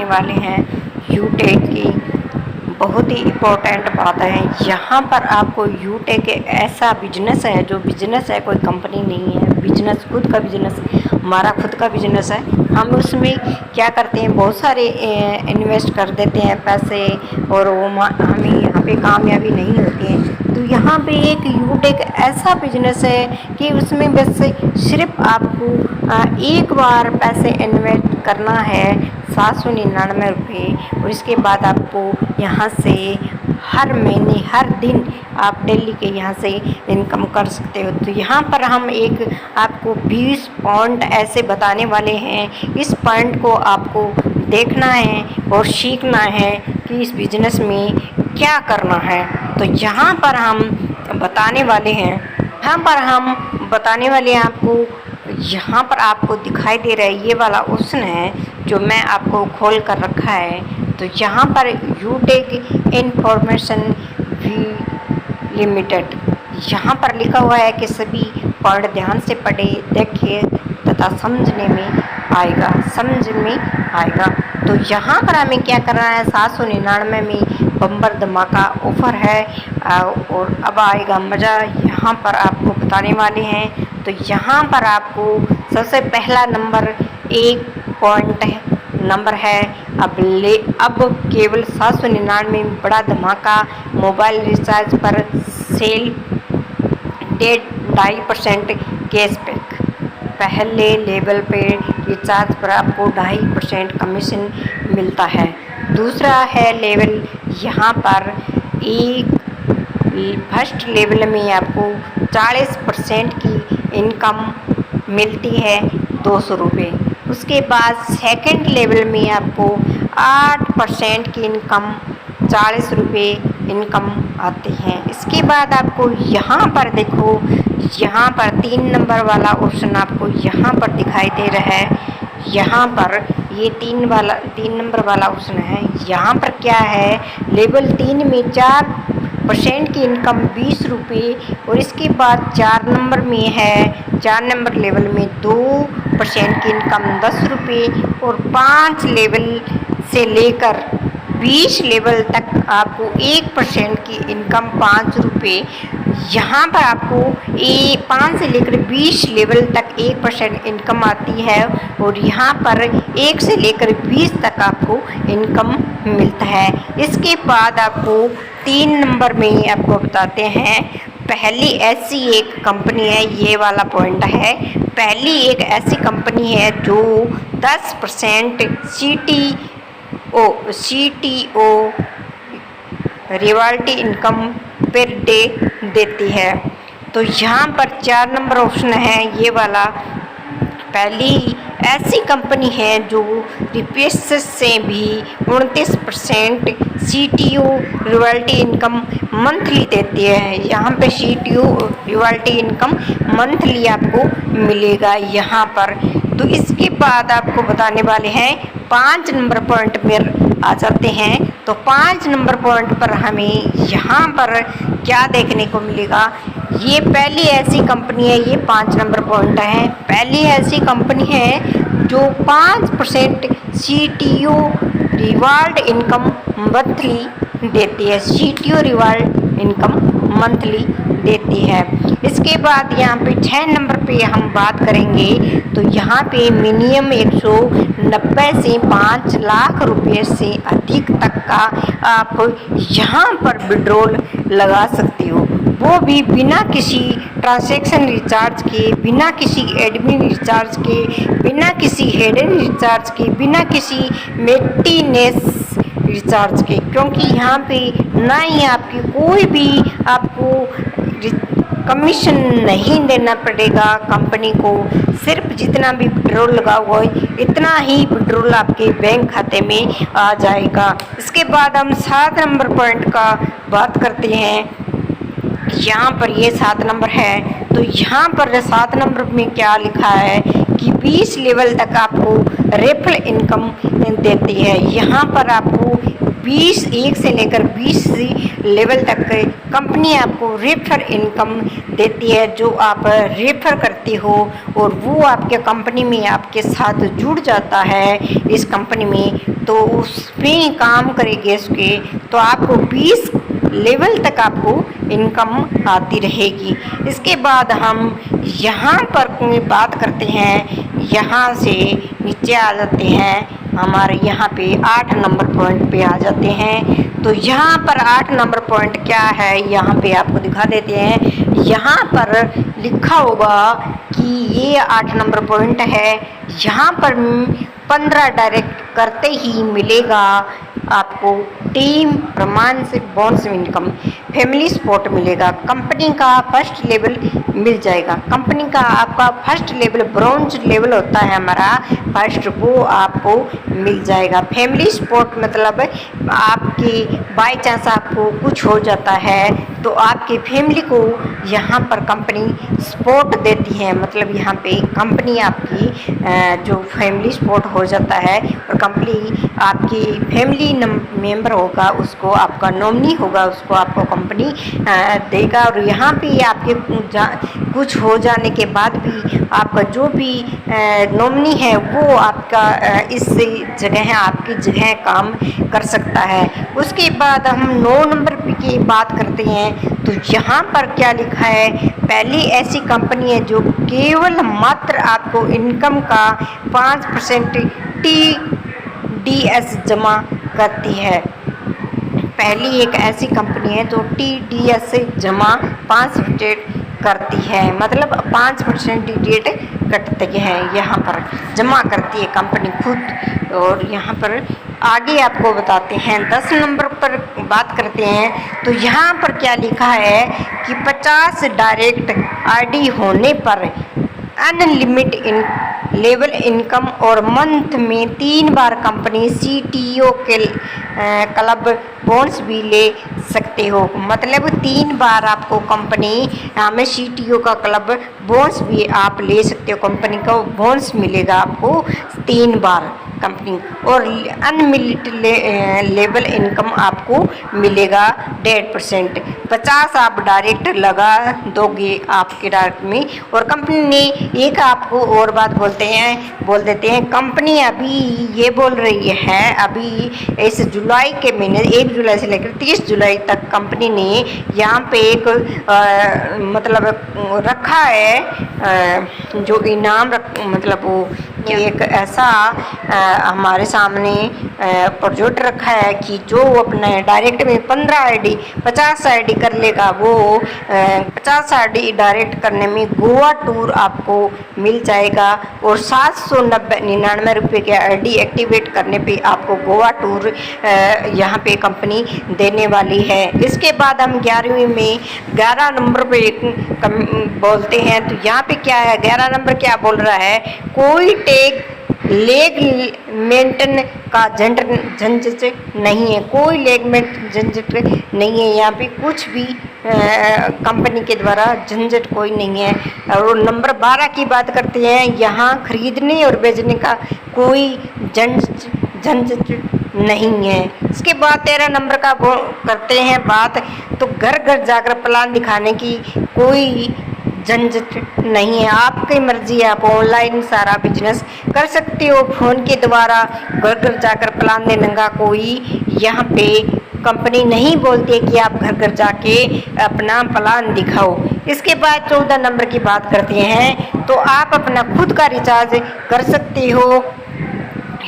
वाले हैं यूटेक की। बहुत ही इम्पोर्टेंट बात है, यहाँ पर आपको यूटेक ऐसा बिजनेस है, जो बिजनेस है कोई कंपनी नहीं है, बिजनेस खुद का बिजनेस, हमारा खुद का बिजनेस है। हम उसमें क्या करते हैं, बहुत सारे इन्वेस्ट कर देते हैं पैसे और वो हमें यहाँ पे कामयाबी नहीं होती है। तो यहाँ पे एक यूटेक ऐसा बिजनेस है कि उसमें बस सिर्फ आपको एक बार पैसे इन्वेस्ट करना है 799 रुपये, और इसके बाद आपको यहाँ से हर महीने हर दिन आप डेली के यहाँ से इनकम कर सकते हो। तो यहाँ पर हम एक आपको 20 पॉइंट ऐसे बताने वाले हैं, इस पॉइंट को आपको देखना है और सीखना है कि इस बिजनेस में क्या करना है। तो यहाँ पर हम बताने वाले हैं, आपको यहाँ पर आपको दिखाई दे रहा है ये वाला ऑप्शन है जो मैं आपको खोल कर रखा है। तो यहाँ पर यूटेक इंफॉर्मेशन वी लिमिटेड, यहाँ पर लिखा हुआ है कि सभी पॉइंट ध्यान से पढ़े, देखिए तथा समझ में आएगा। तो यहाँ पर हमें क्या करना है, 799 में बम्पर धमाका ऑफर है और अब आएगा मज़ा, यहाँ पर आपको बताने वाले हैं। तो यहाँ पर आपको सबसे पहला नंबर 1 पॉइंट नंबर है, अब केवल 799 में बड़ा धमाका, मोबाइल रिचार्ज पर सेल डेट 2.5% कैशबैक। पहले लेवल पे रिचार्ज पर आपको 2.5% कमीशन मिलता है। दूसरा है लेवल, यहाँ पर फर्स्ट लेवल में आपको 40% की इनकम मिलती है 200 रुपये। उसके बाद सेकंड लेवल में आपको 8% की इनकम 40 रुपये इनकम आती हैं। इसके बाद आपको यहाँ पर देखो, यहाँ पर 3 नंबर वाला ऑप्शन आपको यहाँ पर दिखाई दे रहा है। यहाँ पर ये 3 नंबर वाला ऑप्शन है। यहाँ पर क्या है, लेवल 3 में 4% की इनकम 20 रुपये, और इसके बाद 4 नंबर में है, 4 नंबर लेवल में 2% की इनकम 10 रुपये, और 5 लेवल से लेकर 20 लेवल तक आपको 1% की इनकम 5 रुपये। यहाँ पर आपको 5 से लेकर 20 लेवल तक 1% इनकम आती है, और यहाँ पर 1 से लेकर 20 तक आपको इनकम मिलता है। इसके बाद आपको 3 नंबर में आपको बताते हैं, पहली ऐसी एक कंपनी है, ये वाला पॉइंट है, पहली एक ऐसी कंपनी है जो 10% CTO रिवाल्टी इनकम पर डे देती है। तो यहाँ पर 4 नंबर ऑप्शन है, ये वाला पहली ऐसी कंपनी है जो रिप्लेस से भी 29% CTO रिवाल्टी इनकम मंथली देती है। यहाँ पे CTO रिवाल्टी इनकम मंथली आपको मिलेगा यहाँ पर। तो इसके बाद आपको बताने वाले हैं 5 नंबर पॉइंट में आ जाते हैं। तो 5 नंबर पॉइंट पर हमें यहाँ पर क्या देखने को मिलेगा, ये पहली ऐसी कंपनी है, ये 5 नंबर पॉइंट है, पहली ऐसी कंपनी है जो 5% CTO रिवार्ड इनकम मंथली देती है, CTO रिवार्ड इनकम मंथली देती है। इसके बाद यहाँ पे 6 नंबर पे हम बात करेंगे, तो यहाँ पे मिनिमम 190 से 5 लाख रुपए से अधिक तक का आप यहाँ पर विड्रॉल लगा सकते हो, वो भी बिना किसी ट्रांजैक्शन रिचार्ज के, बिना किसी एडमिन रिचार्ज के, बिना किसी हिडन रिचार्ज के, बिना किसी मेंटेनेंस रिचार्ज के, क्योंकि यहाँ पे ना ही आपकी कोई भी आपको कमीशन नहीं देना पड़ेगा कंपनी को, सिर्फ जितना भी विड्रॉल लगा हुआ है इतना ही विड्रॉल आपके बैंक खाते में आ जाएगा। इसके बाद हम 7 नंबर पॉइंट का बात करते हैं, यहाँ पर ये 7 नंबर है। तो यहाँ पर 7 नंबर में क्या लिखा है कि 20 लेवल तक आपको रेफरल इनकम देती है। यहाँ पर आपको 1 से लेकर 20 लेवल तक कंपनी आपको रेफर इनकम देती है। जो आप रेफर करते हो और वो आपके कंपनी में आपके साथ जुड़ जाता है इस कंपनी में, तो उसमें काम करेंगे उसके, तो आपको 20 लेवल तक आपको इनकम आती रहेगी। इसके बाद हम यहाँ पर बात करते हैं, यहाँ से नीचे आ जाते हैं, हमारे यहाँ पे 8 नंबर पॉइंट पे आ जाते हैं। तो यहाँ पर 8 नंबर पॉइंट क्या है, यहाँ पे आपको दिखा देते हैं। यहाँ पर लिखा होगा कि ये 8 नंबर पॉइंट है। यहाँ पर 15 डायरेक्ट करते ही मिलेगा आपको टीम प्रमाण से बोनस इनकम, फैमिली सपोर्ट मिलेगा, कंपनी का फर्स्ट लेवल मिल जाएगा। कंपनी का आपका फर्स्ट लेवल ब्रॉन्ज लेवल होता है हमारा फर्स्ट, वो आपको मिल जाएगा। फैमिली सपोर्ट मतलब आपकी बाय चांस आपको कुछ हो जाता है तो आपकी फैमिली को यहाँ पर कंपनी सपोर्ट देती है। मतलब यहाँ पे कंपनी आपकी जो फैमिली सपोर्ट हो जाता है और कंपनी आपकी फैमिली मेंबर होगा, उसको आपका नॉमिनी होगा, उसको आपको कंपनी देगा। और यहाँ पे आपके कुछ हो जाने के बाद भी आपका जो भी नॉमिनी है वो आपका इस जगह आपकी जगह काम कर सकता है। उसके बाद हम 9 नंबर की बात करते हैं। तो यहाँ पर क्या लिखा है, पहली ऐसी कंपनी है जो केवल मात्र आपको इनकम का 5% TDS जमा करती है। पहली एक ऐसी कंपनी है जो TDS से जमा 5% करती है, मतलब 5% DDS कटते हैं, यहाँ पर जमा करती है कंपनी खुद। और यहाँ पर आगे आपको बताते हैं 10 नंबर पर बात करते हैं। तो यहाँ पर क्या लिखा है कि 50 डायरेक्ट ID होने पर अनलिमिटेड लेवल इनकम और मंथ में 3 बार कंपनी CTO के क्लब बोनस भी ले सकते हो। मतलब 3 बार आपको कंपनी में CTO का क्लब बोनस भी आप ले सकते हो। कंपनी का बोनस मिलेगा आपको 3 बार कंपनी, और अनलिमिटेड लेवल इनकम आपको मिलेगा 1.5%। 50 आप डायरेक्ट लगा दोगे आपके डायरेक्ट में। और कंपनी ने एक आपको और बात बोल देते हैं, कंपनी अभी ये बोल रही है, अभी इस जुलाई के महीने 1 जुलाई से लेकर 30 जुलाई तक कंपनी ने यहाँ पे एक मतलब रखा है जो इनाम मतलब वो एक ऐसा हमारे सामने प्रोजेक्ट रखा है कि जो अपने डायरेक्ट में 50 ID कर लेगा, वो 50 ID डायरेक्ट करने में गोवा टूर आपको मिल जाएगा। और 799 रुपये के ID एक्टिवेट करने पे आपको गोवा टूर यहाँ पे कंपनी देने वाली है। इसके बाद हम 11वीं में 11 नंबर पे बोलते हैं। तो यहाँ पे क्या है, 11 नंबर क्या बोल रहा है, कोई लेग मेंटेन का झंझट नहीं है, कोई लेग मेंटेन झंझट नहीं है। यहाँ पे कुछ भी कंपनी के द्वारा झंझट कोई नहीं है। और नंबर 12 की बात करते हैं, यहाँ खरीदने और बेचने का कोई झंझट नहीं है। इसके बाद 13 नंबर का करते हैं बात। तो घर घर जाकर प्लान दिखाने की कोई झंझट नहीं है, आपकी मर्जी है, आप ऑनलाइन सारा बिजनेस कर सकते हो। फोन के द्वारा घर घर जाकर प्लान देने का कोई यहाँ पे कंपनी नहीं बोलती है कि आप घर घर जाके अपना प्लान दिखाओ। इसके बाद 14 नंबर की बात करते हैं। तो आप अपना खुद का रिचार्ज कर सकते हो।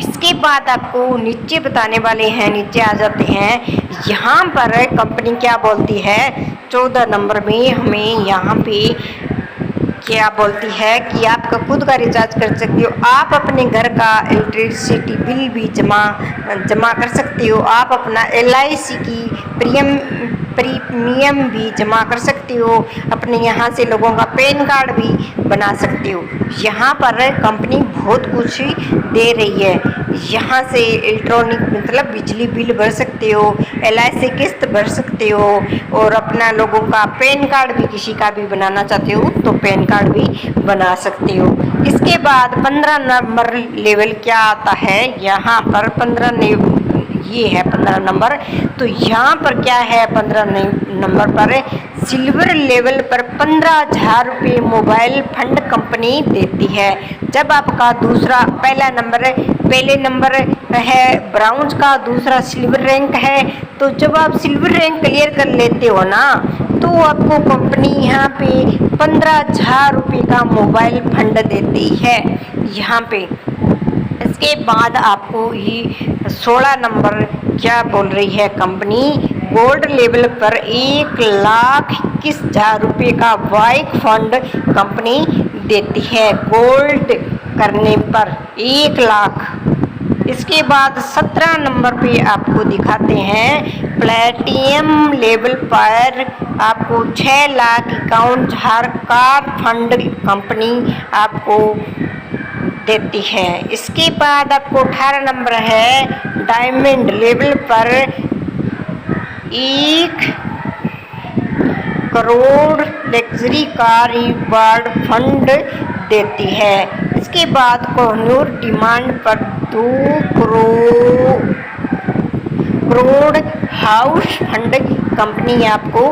इसके बाद आपको नीचे बताने वाले हैं, नीचे आ जाते हैं। यहाँ पर कंपनी क्या बोलती है, 14 नंबर में हमें यहाँ पे क्या बोलती है कि आपका खुद का रिचार्ज कर सकते हो, आप अपने घर का इलेक्ट्रिसिटी बिल भी जमा कर सकते हो, आप अपना LIC की प्रीमियम भी जमा कर सकते हो, अपने यहाँ से लोगों का पैन कार्ड भी बना सकते हो। यहाँ पर कंपनी बहुत कुछ दे रही है। यहाँ से इलेक्ट्रॉनिक मतलब बिजली बिल भर सकते हो, LIC किस्त भर सकते हो, और अपना लोगों का पैन कार्ड भी किसी का भी बनाना चाहते हो तो पैन कार्ड भी बना सकते हो। इसके बाद 15 नंबर लेवल क्या आता है, यहाँ पर ये है 15 नंबर। तो यहाँ पर क्या है, 15 नंबर पर सिल्वर लेवल पर 15,000 रुपये मोबाइल फंड कंपनी देती है। जब आपका पहले नंबर है ब्राउन्ज का, दूसरा सिल्वर रैंक है। तो जब आप सिल्वर रैंक क्लियर कर लेते हो ना, तो आपको कंपनी यहाँ पे 15,000 रुपये का मोबाइल फंड देती है यहाँ पे। इसके बाद आपको ये 16 नंबर क्या बोल रही है कंपनी, गोल्ड लेवल पर 1,21,000 रुपये का बाइक फंड कंपनी देती है, गोल्ड करने पर 1 लाख। इसके बाद 17 नंबर पे आपको दिखाते हैं प्लेटिनम लेवल पर आपको 6,51,000 कार फंड कंपनी आपको देती है। इसके बाद आपको 18 नंबर है डायमंड लेवल पर 1 crore luxury car reward fund देती है। इसके बाद कोहिनूर डिमांड पर 2 करोड़ हाउस फंड कंपनी आपको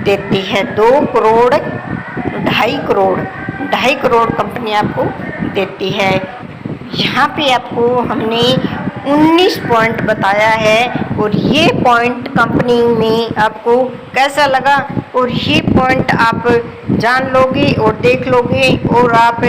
देती है। 2 करोड़ 2.5 करोड़ कंपनी आपको देती है। यहाँ पे आपको हमने 19 पॉइंट बताया है, और ये पॉइंट कंपनी में आपको कैसा लगा, और ये पॉइंट आप जान लोगे और देख लोगे, और आप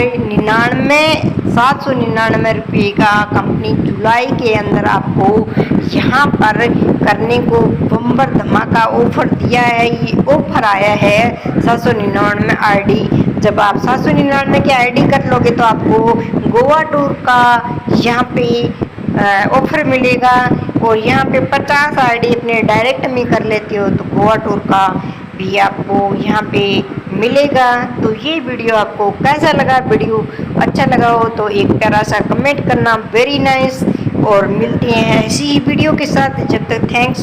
799 रुपये का कंपनी जुलाई के अंदर आपको यहाँ पर करने को बम्पर धमाका ऑफर दिया है। ये ऑफर आया है 799 आईडी। जब आप 799 की आईडी कर लोगे तो आपको गोवा टूर का यहाँ पे ऑफर मिलेगा, और यहाँ पे 50 आईडी अपने डायरेक्ट में कर लेते हो तो गोवा टूर का भी आपको यहाँ पे मिलेगा। तो ये वीडियो आपको कैसा लगा, वीडियो अच्छा लगा हो तो एक प्यारा सा कमेंट करना, वेरी नाइस। और मिलते हैं इसी वीडियो के साथ, जब तक थैंक्स।